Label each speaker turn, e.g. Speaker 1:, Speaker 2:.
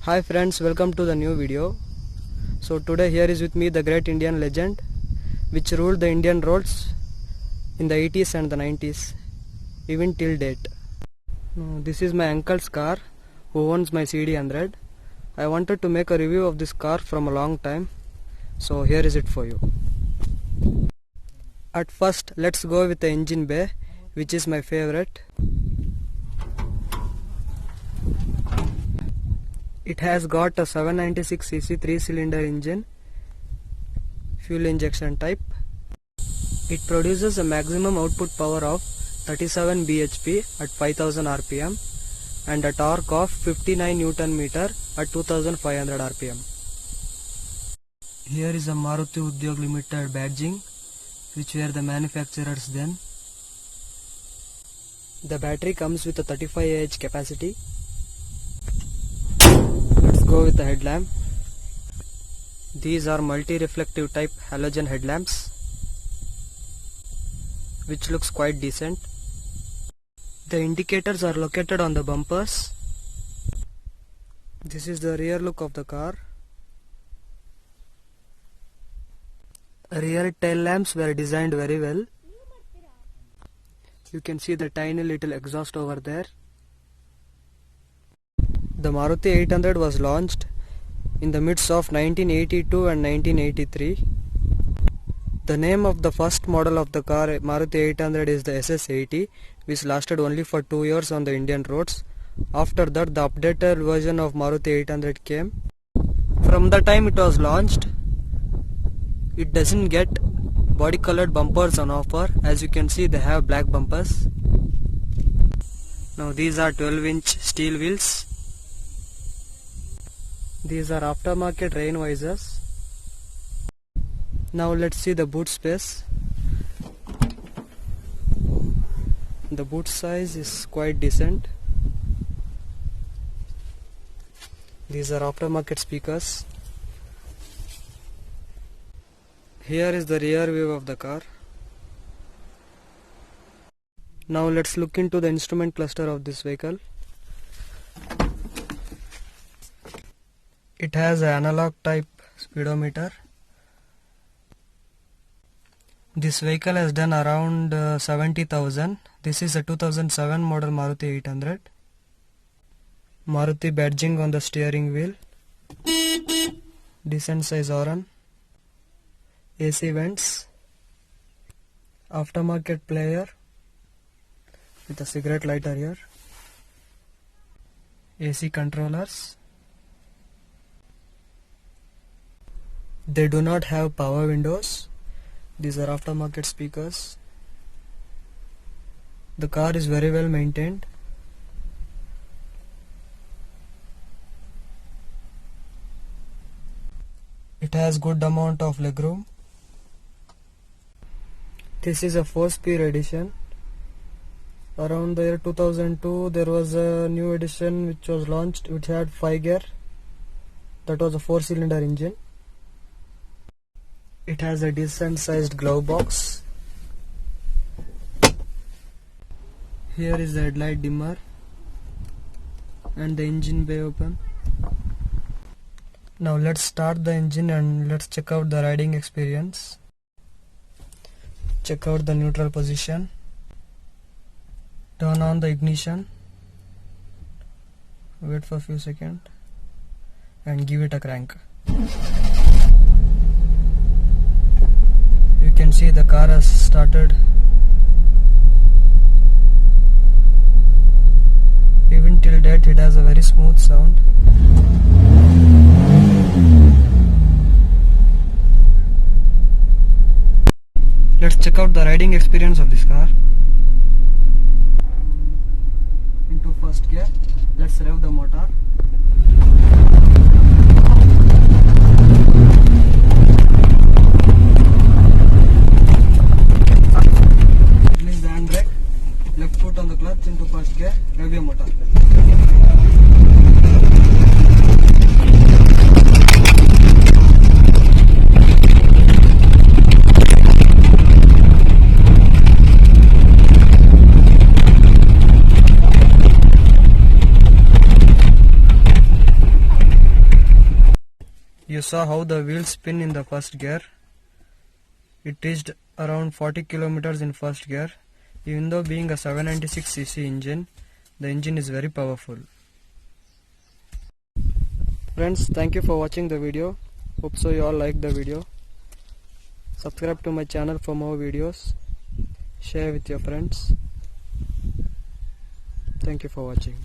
Speaker 1: Hi friends, welcome to the new video. So today here is with me the great Indian legend which ruled the Indian roads in the 80s and the 90s even till date. This is my uncle's car who owns my CD100. I wanted to make a review of this car from a long time, so here is it for you. At first let's go with the engine bay, which is my favorite. It has got a 796cc 3-cylinder engine, fuel injection type. It produces a maximum output power of 37 bhp at 5000 rpm and a torque of 59 Newton meter at 2500 rpm. Here is a Maruti Udyog Limited badging, which were the manufacturers then. The battery comes with a 35 Ah capacity. Let's go with the headlamp. These are multi-reflective type halogen headlamps, which looks quite decent. The indicators are located on the bumpers. This is the rear look of the car. Rear tail lamps were designed very well. You can see the tiny little exhaust over there. The Maruti 800 was launched in the midst of 1982 and 1983. The name of the first model of the car, Maruti 800, is the SS80, which lasted only for 2 years on the Indian roads. After that, the updated version of Maruti 800 came. From the time it was launched, it doesn't get body colored bumpers on offer. As you can see, they have black bumpers. Now these are 12-inch steel wheels. These are aftermarket rain visors. Now let's see the boot space. The boot size is quite decent. These are aftermarket speakers. Here is the rear view of the car. Now let's look into the instrument cluster of this vehicle. It has an analog type speedometer. This vehicle has done around 70,000. This is a 2007 model Maruti 800. Maruti badging on the steering wheel. Decent size horn. AC vents. Aftermarket player with a cigarette lighter here. AC controllers. They do not have power windows. These are aftermarket speakers. The car is very well maintained. It has good amount of legroom. This is a 4-speed edition. Around the year 2002 there was a new edition which was launched, which had 5 gear. That was a 4-cylinder engine. It has a decent sized glove box. Here is the headlight dimmer and the engine bay open. Now let's start the engine and let's check out the riding experience. Check out the neutral position. Turn on the ignition. Wait for a few seconds and give it a crank. You can see the car has started. Even till date it has a very smooth sound. Let's check out the riding experience of this car. Into first gear. Let's rev the motor. Release the handbrake. Left foot on the clutch into first gear. Rev your motor. You saw how the wheels spin in the first gear. It reached around 40 kilometers in first gear. Even though being a 796cc engine, the engine is very powerful. Friends, thank you for watching the video. Hope so you all like the video. Subscribe to my channel for more videos. Share with your friends. Thank you for watching.